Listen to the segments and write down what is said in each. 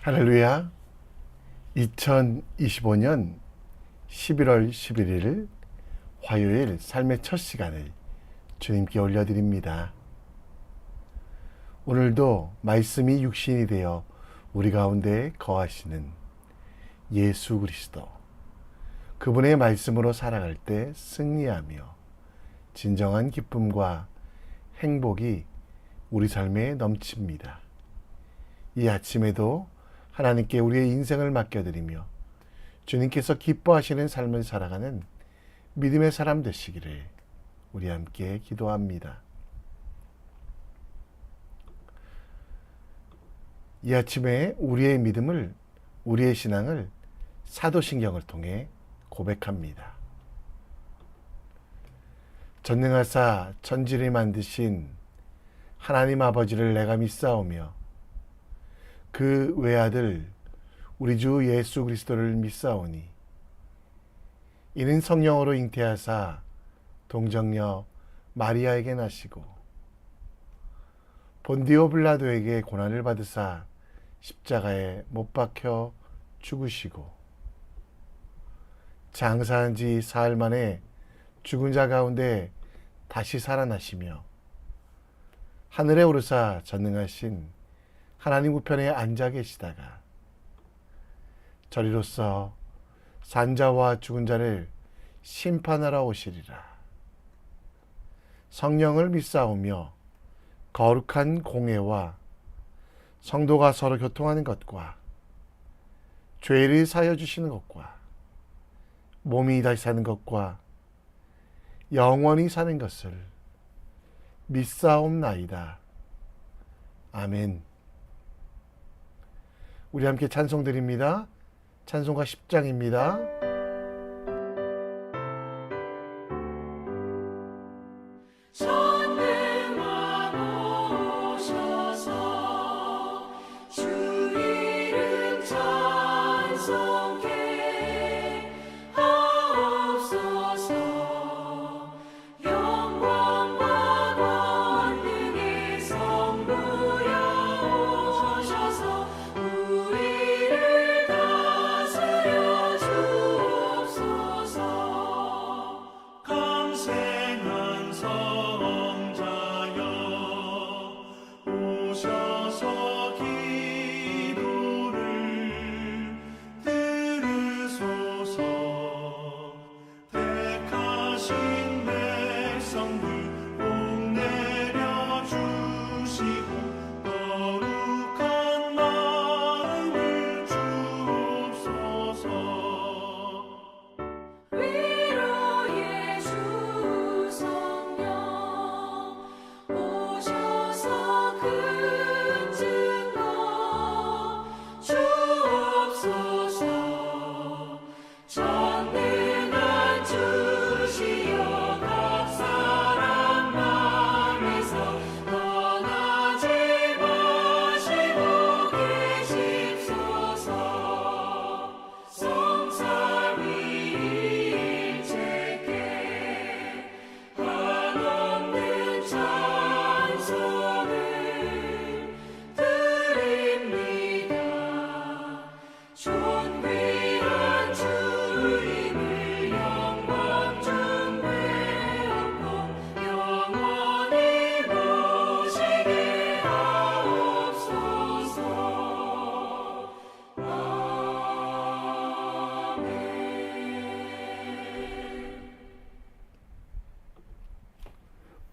할렐루야. 2025년 11월 11일 화요일 삶의 첫 시간을 주님께 올려드립니다. 오늘도 말씀이 육신이 되어 우리 가운데 거하시는 예수 그리스도, 그분의 말씀으로 살아갈 때 승리하며 진정한 기쁨과 행복이 우리 삶에 넘칩니다. 이 아침에도 하나님께 우리의 인생을 맡겨드리며 주님께서 기뻐하시는 삶을 살아가는 믿음의 사람 되시기를 우리 함께 기도합니다. 이 아침에 우리의 믿음을, 우리의 신앙을 사도신경을 통해 고백합니다. 전능하사 천지를 만드신 하나님 아버지를 내가 믿사오며 그 외아들 우리 주 예수 그리스도를 믿사오니 이는 성령으로 잉태하사 동정녀 마리아에게 나시고 본디오 빌라도에게 고난을 받으사 십자가에 못 박혀 죽으시고 장사한 지 사흘 만에 죽은 자 가운데 다시 살아나시며 하늘에 오르사 전능하신 하나님 우편에 앉아 계시다가 저리로서 산자와 죽은 자를 심판하러 오시리라. 성령을 믿사오며 거룩한 공회와 성도가 서로 교통하는 것과 죄를 사하여 주시는 것과 몸이 다시 사는 것과 영원히 사는 것을 믿사옵나이다. 아멘. 우리 함께 찬송 드립니다. 찬송가 10장입니다.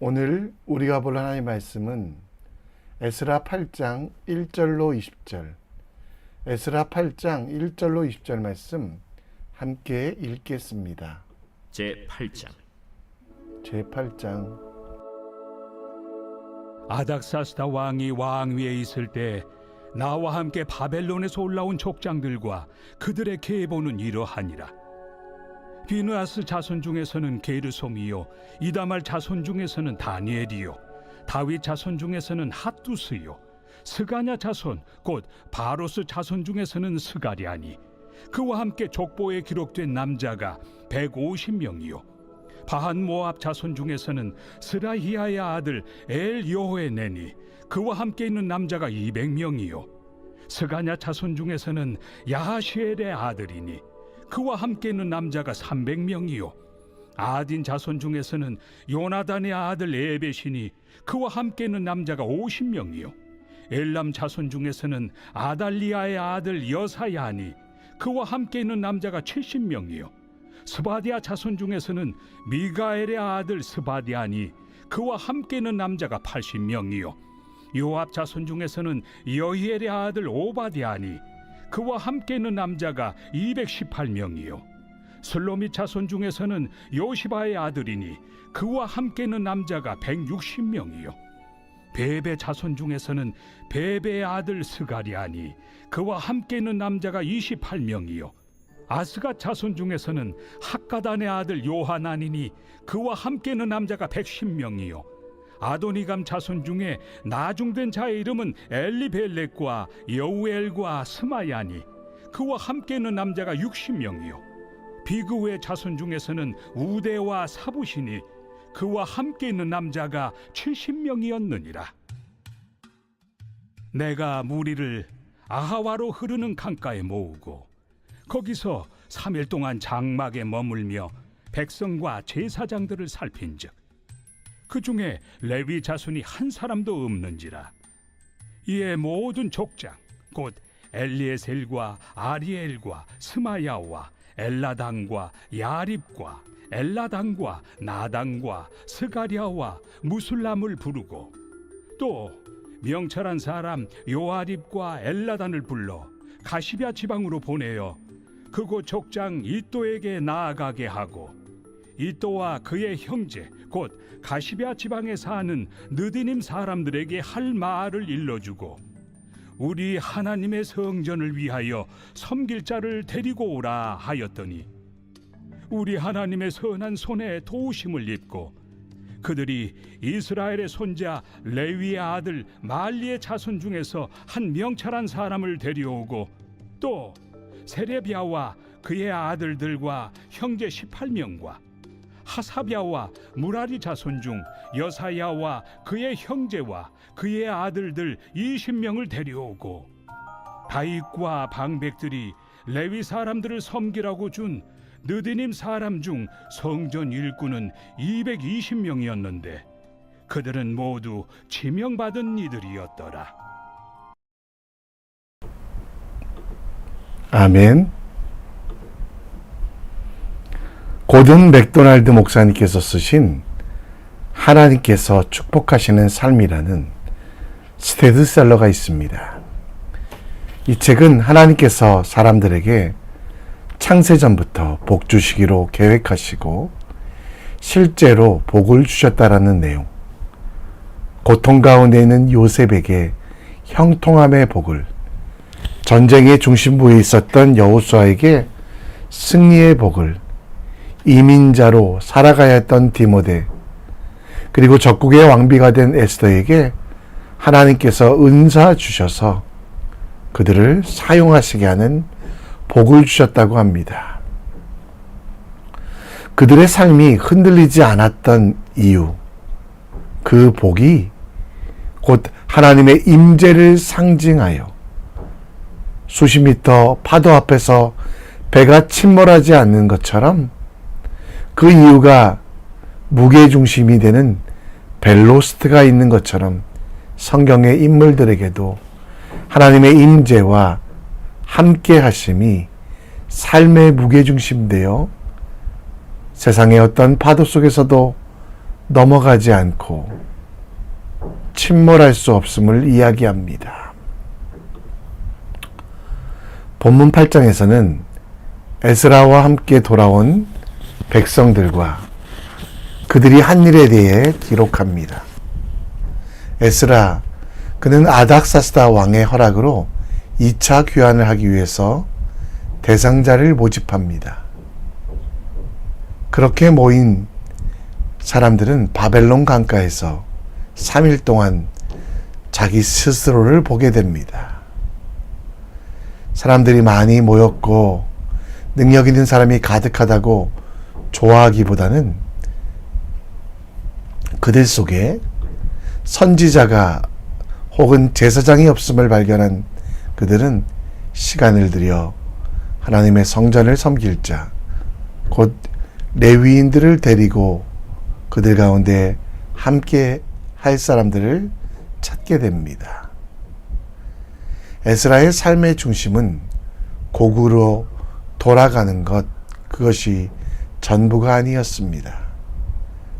오늘 우리가 볼 하나님의 말씀은 에스라 8장 1절로 20절, 에스라 8장 1절로 20절 말씀 함께 읽겠습니다. 제8장 아닥사스다 왕이 왕위에 있을 때 나와 함께 바벨론에서 올라온 족장들과 그들의 계보는 이러하니라. 비느하스 자손 중에서는 게르솜이요, 이다말 자손 중에서는 다니엘이요, 다윗 자손 중에서는 핫두스요, 스가냐 자손 곧 바로스 자손 중에서는 스가랴니, 그와 함께 족보에 기록된 남자가 150명이요, 바한 모압 자손 중에서는 스라히아의 아들 엘 여호에네니, 그와 함께 있는 남자가 200명이요, 스가냐 자손 중에서는 야하시엘의 아들이니 그와 함께 있는 남자가 300명이요 아딘 자손 중에서는 요나단의 아들 에벳이니 그와 함께 있는 남자가 50명이요 엘람 자손 중에서는 아달리아의 아들 여사야니 그와 함께 있는 남자가 70명이요 스바디아 자손 중에서는 미가엘의 아들 스바디아니 그와 함께 있는 남자가 80명이요 요압 자손 중에서는 여히엘의 아들 오바디아니 그와 함께 있는 남자가 218명이요 슬로밋 자손 중에서는 요시바의 아들이니 그와 함께 있는 남자가 160명이요 베베 자손 중에서는 베베의 아들 스가리아니 그와 함께 있는 남자가 28명이요 아스가 자손 중에서는 학가단의 아들 요하나니니 그와 함께 있는 남자가 110명이요 아도니감 자손 중에 나중된 자의 이름은 엘리벨렉과 여우엘과 스마야니 그와 함께 있는 남자가 60명이요 비그우의 자손 중에서는 우대와 사부시니 그와 함께 있는 남자가 70명이었느니라 내가 무리를 아하와로 흐르는 강가에 모으고 거기서 3일 동안 장막에 머물며 백성과 제사장들을 살핀즉 그 중에 레위 자손이 한 사람도 없는지라 이에 모든 족장 곧 엘리에셀과 아리엘과 스마야와 엘라당과 야립과 엘라당과 나당과 스가랴와 무술람을 부르고 또 명철한 사람 요아립과 엘라단을 불러 가시비아 지방으로 보내어 그곳 족장 이또에게 나아가게 하고 이또와 그의 형제 곧 가시비아 지방에 사는 느디님 사람들에게 할 말을 일러주고 우리 하나님의 성전을 위하여 섬길 자를 데리고 오라 하였더니 우리 하나님의 선한 손에 도우심을 입고 그들이 이스라엘의 손자 레위의 아들 말리의 자손 중에서 한 명철한 사람을 데려오고 또 세레비아와 그의 아들들과 형제 18명과 하사비아와 무라리 자손 중 여사야와 그의 형제와 그의 아들들 20명을 데려오고 다윗과 방백들이 레위 사람들을 섬기라고 준 느디님 사람 중 성전 일꾼은 220명이었는데 그들은 모두 지명받은 이들이었더라. 아멘. 고든 맥도날드 목사님께서 쓰신 하나님께서 축복하시는 삶이라는 스테디셀러가 있습니다. 이 책은 하나님께서 사람들에게 창세전부터 복 주시기로 계획하시고 실제로 복을 주셨다라는 내용, 고통 가운데 있는 요셉에게 형통함의 복을, 전쟁의 중심부에 있었던 여호수아에게 승리의 복을, 이민자로 살아가야 했던 디모데, 그리고 적국의 왕비가 된 에스더에게 하나님께서 은사 주셔서 그들을 사용하시게 하는 복을 주셨다고 합니다. 그들의 삶이 흔들리지 않았던 이유, 그 복이 곧 하나님의 임재를 상징하여 수십 미터 파도 앞에서 배가 침몰하지 않는 것처럼 그 이유가 무게중심이 되는 벨로스트가 있는 것처럼 성경의 인물들에게도 하나님의 임재와 함께 하심이 삶의 무게중심되어 세상의 어떤 파도 속에서도 넘어가지 않고 침몰할 수 없음을 이야기합니다. 본문 8장에서는 에스라와 함께 돌아온 백성들과 그들이 한 일에 대해 기록합니다. 에스라, 그는 아닥사스다 왕의 허락으로 2차 귀환을 하기 위해서 대상자를 모집합니다. 그렇게 모인 사람들은 바벨론 강가에서 3일 동안 자기 스스로를 보게 됩니다. 사람들이 많이 모였고 능력 있는 사람이 가득하다고 좋아하기보다는 그들 속에 선지자가 혹은 제사장이 없음을 발견한 그들은 시간을 들여 하나님의 성전을 섬길 자, 곧 레위인들을 데리고 그들 가운데 함께 할 사람들을 찾게 됩니다. 에스라의 삶의 중심은 고국으로 돌아가는 것, 그것이 전부가 아니었습니다.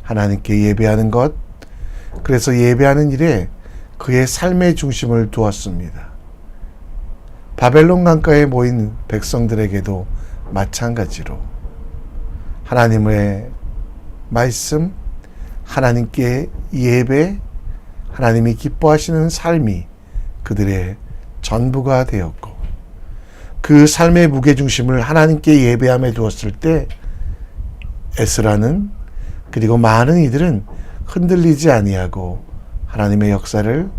하나님께 예배하는 것, 그래서 예배하는 일에 그의 삶의 중심을 두었습니다. 바벨론 강가에 모인 백성들에게도 마찬가지로 하나님의 말씀, 하나님께 예배, 하나님이 기뻐하시는 삶이 그들의 전부가 되었고, 그 삶의 무게중심을 하나님께 예배함에 두었을 때 에스라는, 그리고 많은 이들은 흔들리지 아니하고 하나님의 역사를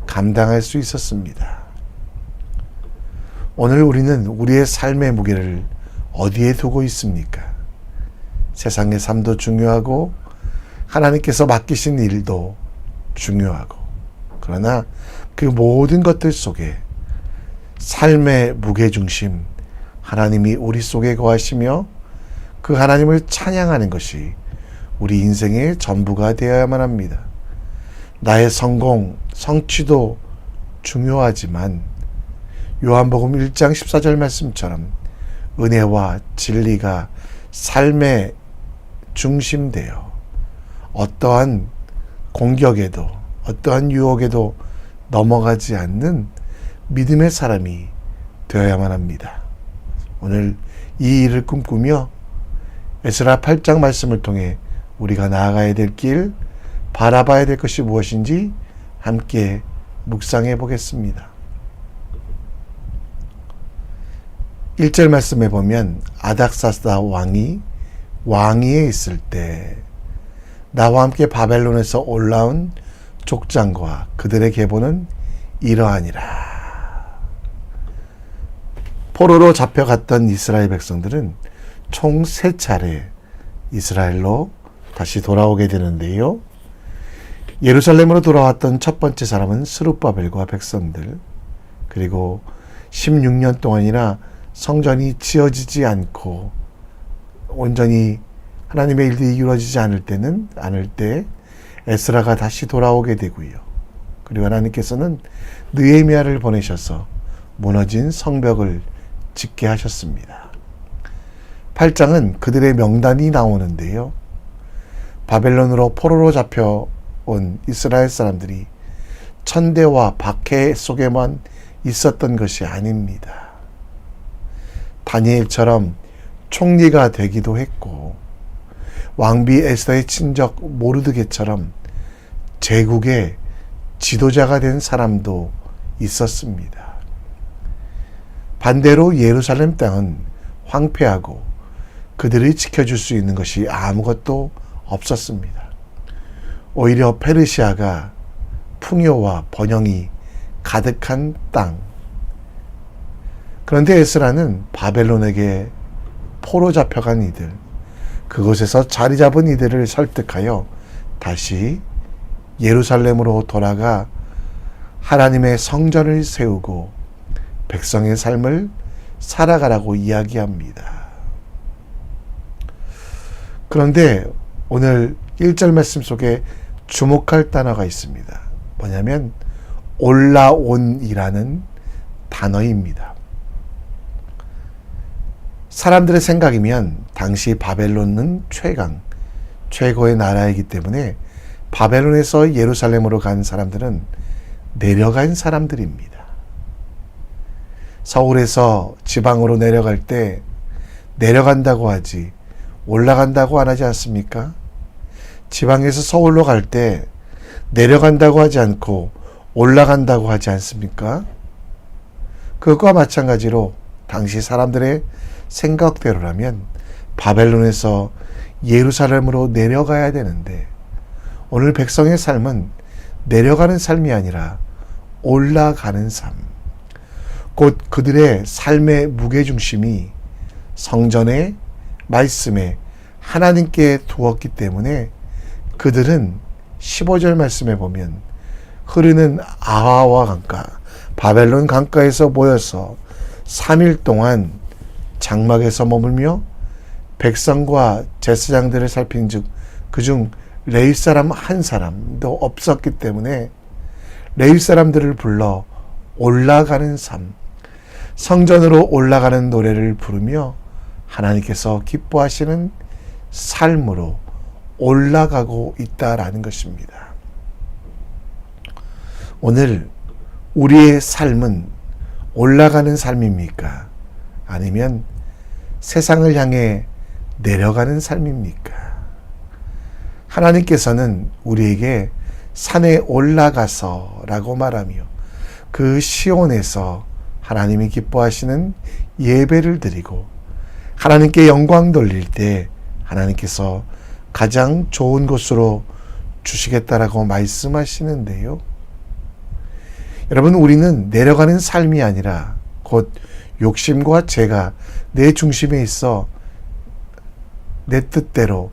감당할 수 있었습니다. 오늘 우리는 우리의 삶의 무게를 어디에 두고 있습니까? 세상의 삶도 중요하고 하나님께서 맡기신 일도 중요하고, 그러나 그 모든 것들 속에 삶의 무게중심, 하나님이 우리 속에 거하시며 그 하나님을 찬양하는 것이 우리 인생의 전부가 되어야만 합니다. 나의 성공, 성취도 중요하지만 요한복음 1장 14절 말씀처럼 은혜와 진리가 삶의 중심되어 어떠한 공격에도 어떠한 유혹에도 넘어가지 않는 믿음의 사람이 되어야만 합니다. 오늘 이 일을 꿈꾸며 에스라 8장 말씀을 통해 우리가 나아가야 될 길, 바라봐야 될 것이 무엇인지 함께 묵상해 보겠습니다. 1절 말씀에 보면 아닥사스다 왕이 왕위에 있을 때 나와 함께 바벨론에서 올라온 족장과 그들의 계보는 이러하니라. 포로로 잡혀갔던 이스라엘 백성들은 총 3차례 이스라엘로 다시 돌아오게 되는데요. 예루살렘으로 돌아왔던 첫 번째 사람은 스룹바벨과 백성들, 그리고 16년 동안이나 성전이 지어지지 않고 온전히 하나님의 일들이 이루어지지 않을 때 에스라가 다시 돌아오게 되고요. 그리고 하나님께서는 느헤미야를 보내셔서 무너진 성벽을 짓게 하셨습니다. 8장은 그들의 명단이 나오는데요. 바벨론으로 포로로 잡혀온 이스라엘 사람들이 천대와 박해 속에만 있었던 것이 아닙니다. 다니엘처럼 총리가 되기도 했고, 왕비 에스더의 친척 모르드게처럼 제국의 지도자가 된 사람도 있었습니다. 반대로 예루살렘 땅은 황폐하고 그들이 지켜줄 수 있는 것이 아무것도 없었습니다. 오히려 페르시아가 풍요와 번영이 가득한 땅. 그런데 에스라는 바벨론에게 포로 잡혀간 이들, 그곳에서 자리 잡은 이들을 설득하여 다시 예루살렘으로 돌아가 하나님의 성전을 세우고 백성의 삶을 살아가라고 이야기합니다. 그런데 오늘 1절 말씀 속에 주목할 단어가 있습니다. 뭐냐면 올라온이라는 단어입니다. 사람들의 생각이면 당시 바벨론은 최고의 나라이기 때문에 바벨론에서 예루살렘으로 간 사람들은 내려간 사람들입니다. 서울에서 지방으로 내려갈 때 내려간다고 하지 올라간다고 안 하지 않습니까? 지방에서 서울로 갈 때 내려간다고 하지 않고 올라간다고 하지 않습니까? 그것과 마찬가지로 당시 사람들의 생각대로라면 바벨론에서 예루살렘으로 내려가야 되는데, 오늘 백성의 삶은 내려가는 삶이 아니라 올라가는 삶, 곧 그들의 삶의 무게중심이 성전의 말씀에 하나님께 두었기 때문에 그들은 15절 말씀에 보면 흐르는 아하와 강가 바벨론 강가에서 모여서 3일 동안 장막에서 머물며 백성과 제사장들을 살핀즉 그중 레위 사람 한 사람도 없었기 때문에 레위 사람들을 불러 올라가는 삶, 성전으로 올라가는 노래를 부르며 하나님께서 기뻐하시는 삶으로 올라가고 있다라는 것입니다. 오늘 우리의 삶은 올라가는 삶입니까? 아니면 세상을 향해 내려가는 삶입니까? 하나님께서는 우리에게 산에 올라가서 라고 말하며 그 시온에서 하나님이 기뻐하시는 예배를 드리고 하나님께 영광 돌릴 때 하나님께서 가장 좋은 곳으로 주시겠다라고 말씀하시는데요. 여러분, 우리는 내려가는 삶이 아니라 곧 욕심과 죄가 내 중심에 있어 내 뜻대로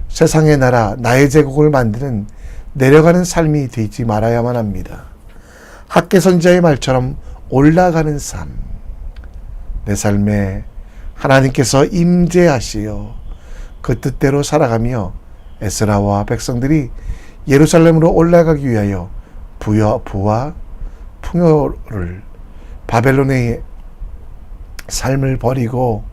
세상의 나라, 나의 제국을 만드는 내려가는 삶이 되지 말아야만 합니다. 학개 선지자의 말처럼 올라가는 삶, 내 삶에 하나님께서 임재하시어 그 뜻대로 살아가며 에스라와 백성들이 예루살렘으로 올라가기 위하여 부와 풍요를 바벨론의 삶을 버리고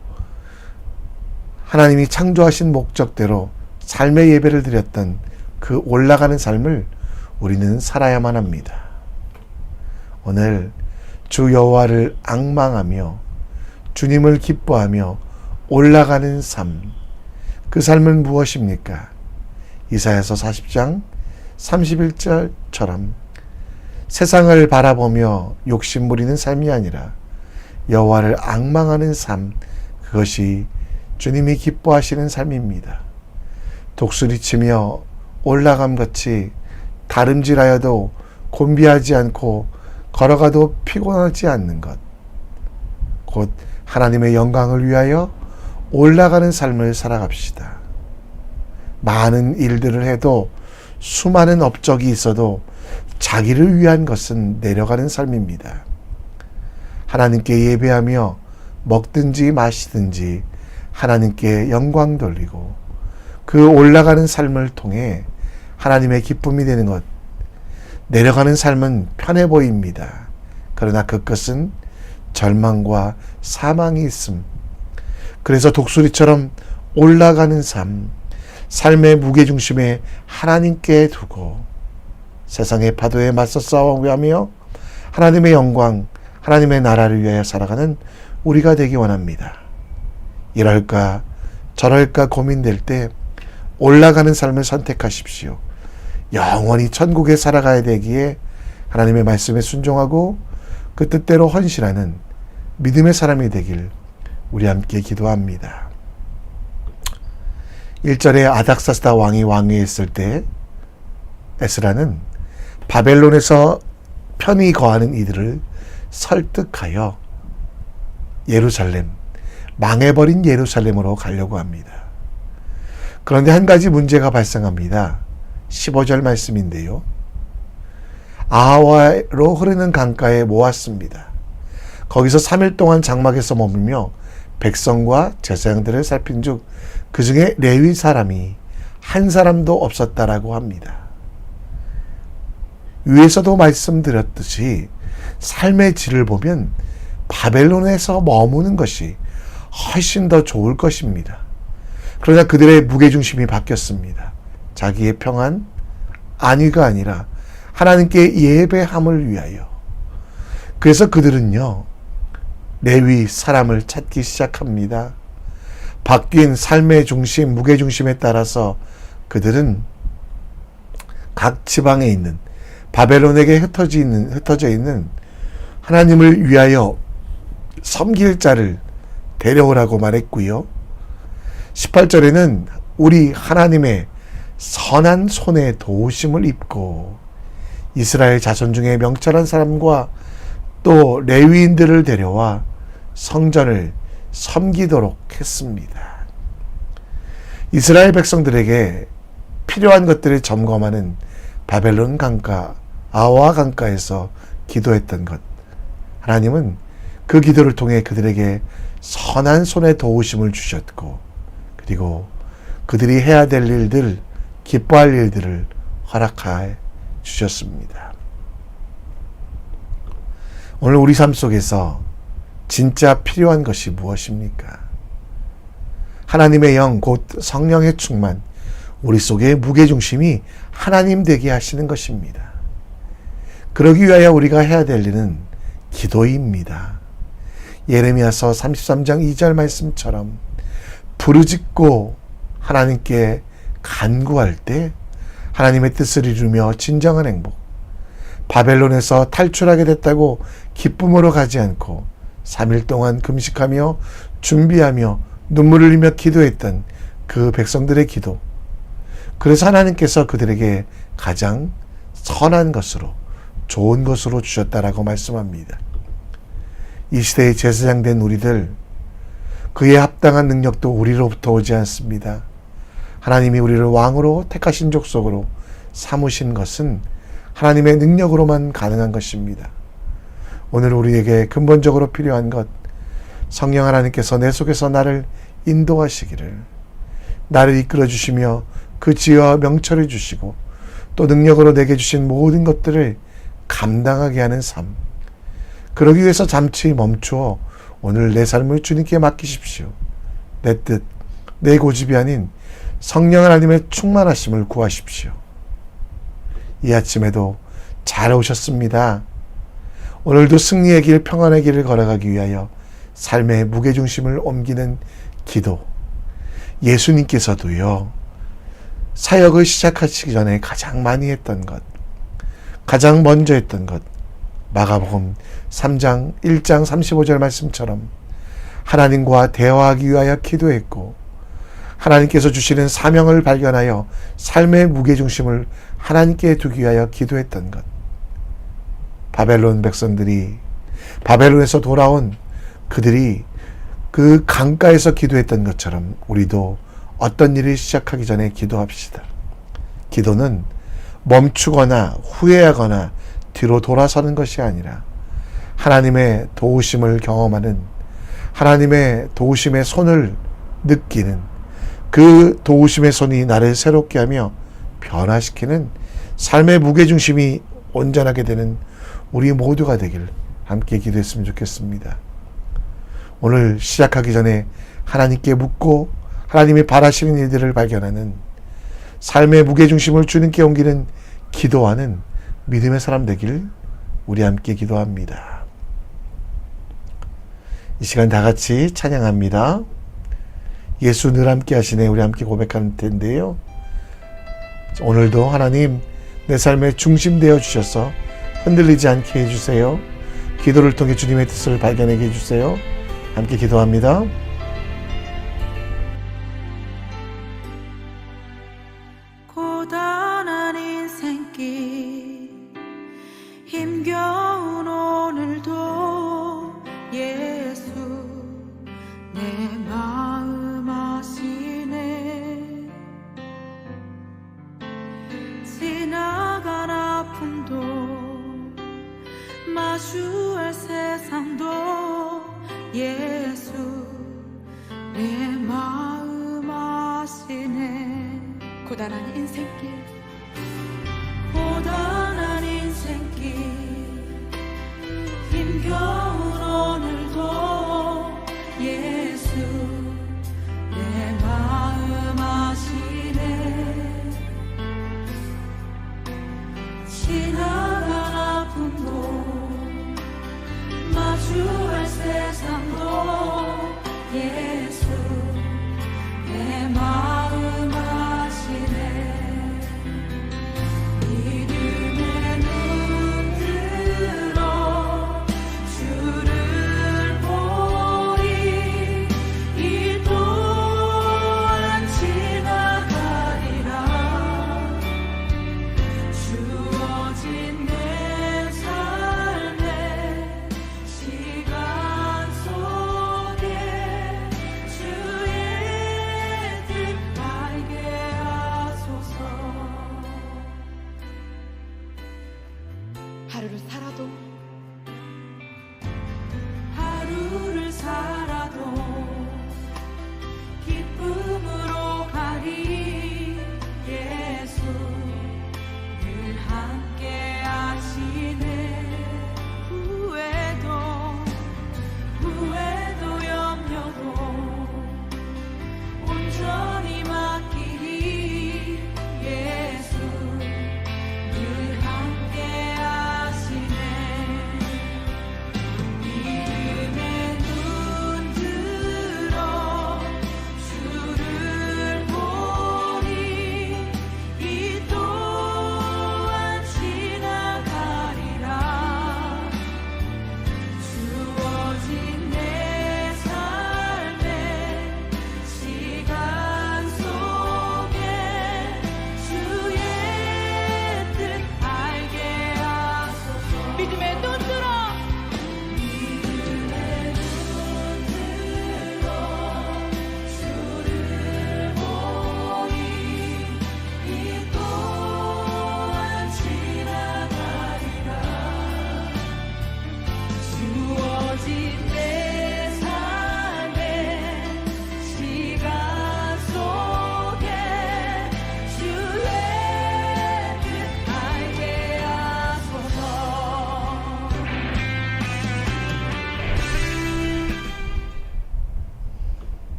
하나님이 창조하신 목적대로 삶의 예배를 드렸던 그 올라가는 삶을 우리는 살아야만 합니다. 오늘 주 여호와를 앙망하며 주님을 기뻐하며 올라가는 삶, 그 삶은 무엇입니까? 이사야서 40장 31절처럼 세상을 바라보며 욕심 부리는 삶이 아니라 여호와를 앙망하는 삶, 그것이 주님이 기뻐하시는 삶입니다. 독수리치며 올라감같이 다름질하여도 곤비하지 않고 걸어가도 피곤하지 않는 것, 곧 하나님의 영광을 위하여 올라가는 삶을 살아갑시다. 많은 일들을 해도 수많은 업적이 있어도 자기를 위한 것은 내려가는 삶입니다. 하나님께 예배하며 먹든지 마시든지 하나님께 영광 돌리고 그 올라가는 삶을 통해 하나님의 기쁨이 되는 것, 내려가는 삶은 편해 보입니다. 그러나 그것은 절망과 사망이 있음. 그래서 독수리처럼 올라가는 삶, 삶의 무게중심에 하나님께 두고 세상의 파도에 맞서 싸워가며 하나님의 영광, 하나님의 나라를 위하여 살아가는 우리가 되기 원합니다. 이럴까 저럴까 고민될 때 올라가는 삶을 선택하십시오. 영원히 천국에 살아가야 되기에 하나님의 말씀에 순종하고 그 뜻대로 헌신하는 믿음의 사람이 되길 우리 함께 기도합니다. 1절에 아닥사스다 왕이 왕위에 있을 때 에스라는 바벨론에서 편히 거하는 이들을 설득하여 예루살렘, 망해버린 예루살렘으로 가려고 합니다. 그런데 한 가지 문제가 발생합니다. 15절 말씀인데요. 아하와로 흐르는 강가에 모았습니다. 거기서 3일 동안 장막에서 머물며 백성과 제사장들을 살핀즉 그 중에 레위 사람이 한 사람도 없었다라고 합니다. 위에서도 말씀드렸듯이 삶의 질을 보면 바벨론에서 머무는 것이 훨씬 더 좋을 것입니다. 그러나 그들의 무게중심이 바뀌었습니다. 자기의 평안, 안위가 아니라 하나님께 예배함을 위하여. 그래서 그들은요, 레위 사람을 찾기 시작합니다. 바뀐 삶의 중심, 무게중심에 따라서 그들은 각 지방에 있는 바벨론에게 흩어져 있는 하나님을 위하여 섬길 자를 데려오라고 말했고요. 18절에는 우리 하나님의 선한 손에 도우심을 입고 이스라엘 자손 중에 명철한 사람과 또 레위인들을 데려와 성전을 섬기도록 했습니다. 이스라엘 백성들에게 필요한 것들을 점검하는 바벨론 강가, 아와 강가에서 기도했던 것, 하나님은 그 기도를 통해 그들에게 선한 손에 도우심을 주셨고, 그리고 그들이 해야 될 일들, 기뻐할 일들을 허락해 주셨습니다. 오늘 우리 삶 속에서 진짜 필요한 것이 무엇입니까? 하나님의 영, 곧 성령의 충만, 우리 속의 무게중심이 하나님 되게 하시는 것입니다. 그러기 위하여 우리가 해야 될 일은 기도입니다. 예레미야서 33장 2절 말씀처럼 부르짖고 하나님께 간구할 때 하나님의 뜻을 이루며 진정한 행복, 바벨론에서 탈출하게 됐다고 기쁨으로 가지 않고 3일 동안 금식하며 준비하며 눈물을 흘리며 기도했던 그 백성들의 기도, 그래서 하나님께서 그들에게 가장 선한 것으로, 좋은 것으로 주셨다라고 말씀합니다. 이 시대의 제사장 된 우리들, 그에 합당한 능력도 우리로부터 오지 않습니다. 하나님이 우리를 왕으로 택하신 족속으로 삼으신 것은 하나님의 능력으로만 가능한 것입니다. 오늘 우리에게 근본적으로 필요한 것, 성령 하나님께서 내 속에서 나를 인도하시기를, 나를 이끌어 주시며 그 지혜와 명철을 주시고 또 능력으로 내게 주신 모든 것들을 감당하게 하는 삶, 그러기 위해서 잠시 멈추어 오늘 내 삶을 주님께 맡기십시오. 내 뜻, 내 고집이 아닌 성령 하나님의 충만하심을 구하십시오. 이 아침에도 잘 오셨습니다. 오늘도 승리의 길, 평안의 길을 걸어가기 위하여 삶의 무게중심을 옮기는 기도, 예수님께서도요, 사역을 시작하시기 전에 가장 많이 했던 것, 가장 먼저 했던 것, 마가복음 3장 1장 35절 말씀처럼 하나님과 대화하기 위하여 기도했고, 하나님께서 주시는 사명을 발견하여 삶의 무게중심을 하나님께 두기 위하여 기도했던 것, 바벨론 백성들이, 바벨론에서 돌아온 그들이 그 강가에서 기도했던 것처럼 우리도 어떤 일을 시작하기 전에 기도합시다. 기도는 멈추거나 후회하거나 뒤로 돌아서는 것이 아니라 하나님의 도우심을 경험하는, 하나님의 도우심의 손을 느끼는, 그 도우심의 손이 나를 새롭게 하며 변화시키는 삶의 무게중심이 온전하게 되는 우리 모두가 되길 함께 기도했으면 좋겠습니다. 오늘 시작하기 전에 하나님께 묻고 하나님이 바라시는 일들을 발견하는, 삶의 무게중심을 주님께 옮기는 기도하는 믿음의 사람 되길 우리 함께 기도합니다. 이 시간 다 같이 찬양합니다. 예수 늘 함께 하시네, 우리 함께 고백하는 텐데요. 오늘도 하나님 내 삶의 중심 되어 주셔서 흔들리지 않게 해주세요. 기도를 통해 주님의 뜻을 발견하게 해주세요. 함께 기도합니다. 고단한 인생길 힘겨운 오늘도 예수 내 마음 아시네. 지나간 아픔도 마주할 세상도 예수 내 마음 아시네. 고단한 인생길, 고단한 인생길 힘겨운 오늘도 예수 내 마음 아시네. 지나간 아픔도 마주할 세상도 예수 내 마음 아시네. 믿음의 눈 들어 주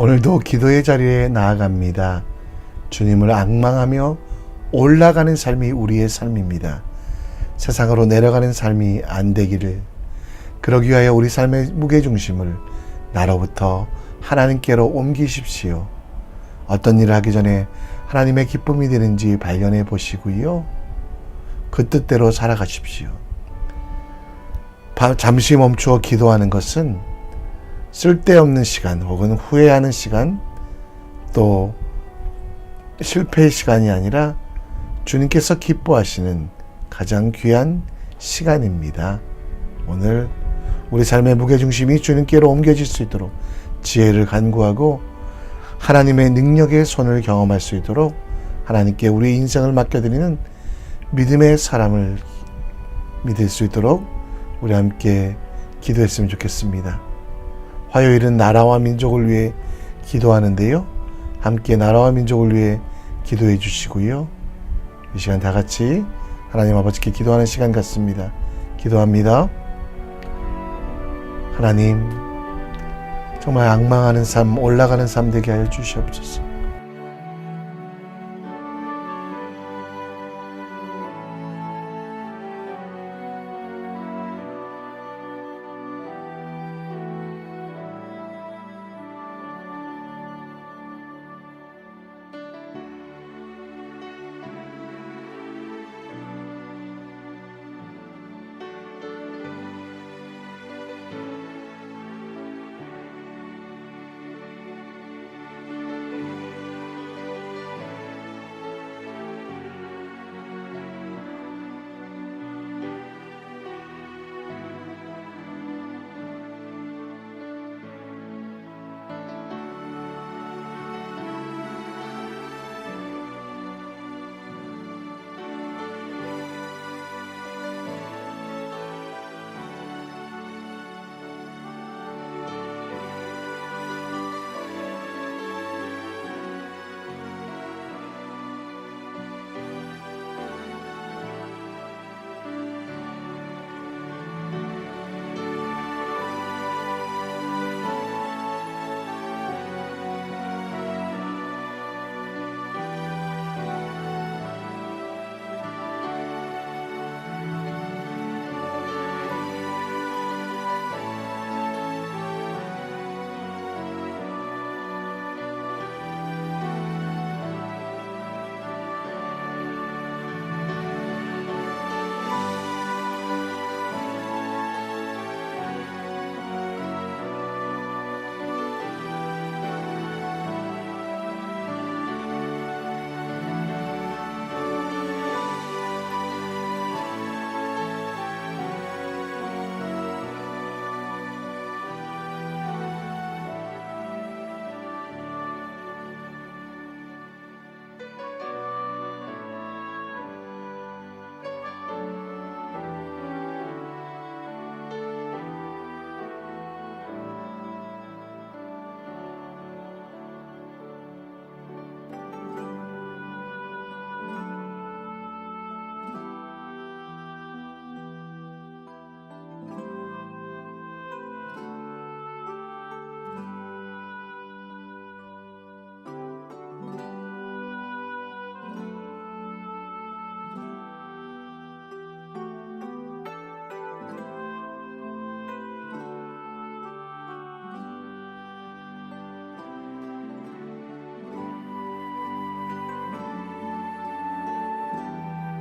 오늘도 기도의 자리에 나아갑니다. 주님을 앙망하며 올라가는 삶이 우리의 삶입니다. 세상으로 내려가는 삶이 안 되기를, 그러기 위하여 우리 삶의 무게중심을 나로부터 하나님께로 옮기십시오. 어떤 일을 하기 전에 하나님의 기쁨이 되는지 발견해 보시고요. 그 뜻대로 살아가십시오. 잠시 멈추어 기도하는 것은 쓸데없는 시간 혹은 후회하는 시간, 또 실패의 시간이 아니라 주님께서 기뻐하시는 가장 귀한 시간입니다. 오늘 우리 삶의 무게중심이 주님께로 옮겨질 수 있도록 지혜를 간구하고 하나님의 능력의 손을 경험할 수 있도록 하나님께 우리 인생을 맡겨드리는 믿음의 사람을 믿을 수 있도록 우리 함께 기도했으면 좋겠습니다. 화요일은 나라와 민족을 위해 기도하는데요. 함께 나라와 민족을 위해 기도해 주시고요. 이 시간 다 같이 하나님 아버지께 기도하는 시간 같습니다. 기도합니다. 하나님, 정말 앙망하는 삶, 올라가는 삶 되게 하여 주시옵소서.